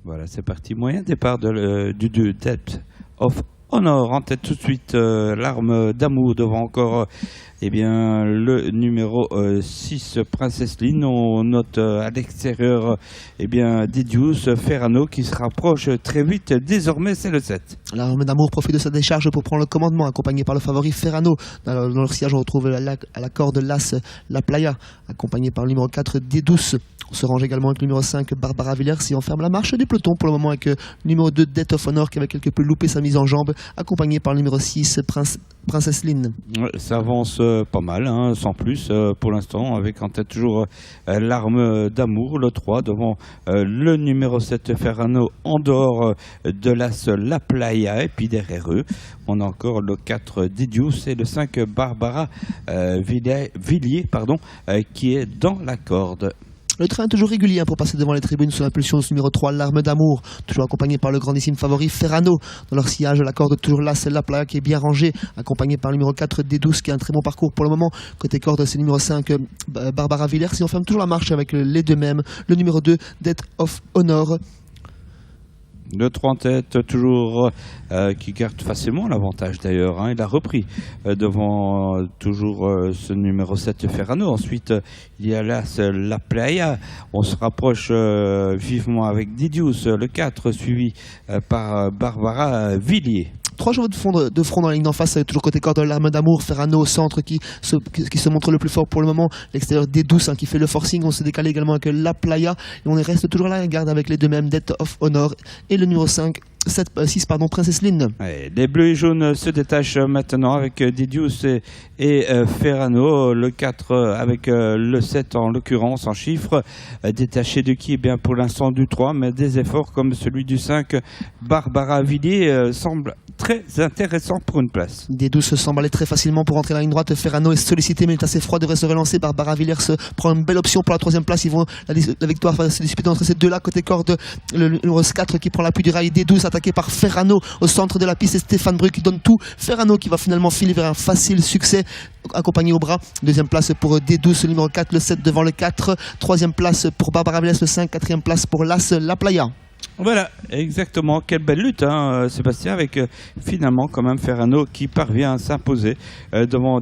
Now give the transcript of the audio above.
Voilà, c'est parti. Moyen départ du Depth of Honor. En tête tout de suite, l'arme d'amour devant encore le numéro 6, Princess Lynn. On note à l'extérieur Didius Ferrano qui se rapproche très vite. Désormais, c'est le 7. L'arme d'amour profite de sa décharge pour prendre le commandement, accompagné par le favori Ferrano. Dans leur sillage, on retrouve à la corde l'As, la Playa, accompagné par le numéro 4, Didius. On se range également avec le numéro 5, Barbara Villers, et on ferme la marche du peloton pour le moment avec le numéro 2, Depth of Honor, qui avait quelque peu loupé sa mise en jambe, accompagné par le numéro 6, Princess Lynn. Ouais, ça avance pas mal, sans plus pour l'instant, avec en tête toujours l'arme d'amour, le 3, devant le numéro 7, Ferrano, en dehors de l'As, la Playa, et puis derrière eux, on a encore le 4, Didius, et le 5, Barbara Villiers, qui est dans la corde. Le train est toujours régulier pour passer devant les tribunes sous l'impulsion de ce numéro 3, l'arme d'amour, toujours accompagné par le grandissime favori Ferrano. Dans leur sillage, la corde toujours là, c'est la Playa qui est bien rangée, accompagné par le numéro 4, D12, qui a un très bon parcours pour le moment. Côté corde, c'est le numéro 5, Barbara Villers. Si on ferme toujours la marche avec les deux mêmes, le numéro 2, Depth of Honor. Le 3 en tête, toujours qui garde facilement l'avantage d'ailleurs. Il a repris devant toujours ce numéro 7, Ferrano. Ensuite, il y a là la Playa. On se rapproche vivement avec Didius, le 4, suivi par Barbara Villiers. 3 chevaux de front dans la ligne d'en face, toujours côté corde, l'arme d'amour, Ferrano au centre qui se montre le plus fort pour le moment. L'extérieur D12 qui fait le forcing. On se décale également avec la Playa. Et on reste toujours là, garde avec les deux mêmes, Depth of Honor et le numéro 6, Princess Lynn. Ouais, les bleus et jaunes se détachent maintenant avec Didius et Ferrano. Le 4 avec le 7 en l'occurrence en chiffres. Détaché de qui? Pour l'instant du 3, mais des efforts comme celui du 5, Barbara Villiers, semble très intéressant pour une place. D12 s'emballer très facilement pour entrer dans la ligne droite. Ferrano est sollicité, mais il est assez froid, devrait se relancer. Barbara Villers prend une belle option pour la 3e place. Ils vont la victoire va se disputer entre ces deux-là. Côté corde, le numéro 4 qui prend l'appui du rail. D12 attaqué par Ferrano au centre de la piste. Et Stéphane Bru qui donne tout. Ferrano qui va finalement filer vers un facile succès, accompagné au bras. 2e place pour D12, le numéro 4, le 7 devant le 4. 3e place pour Barbara Villers, le 5. 4e place pour l'As, la Playa. Voilà, exactement. Quelle belle lutte, Sébastien, avec finalement quand même Ferrano qui parvient à s'imposer devant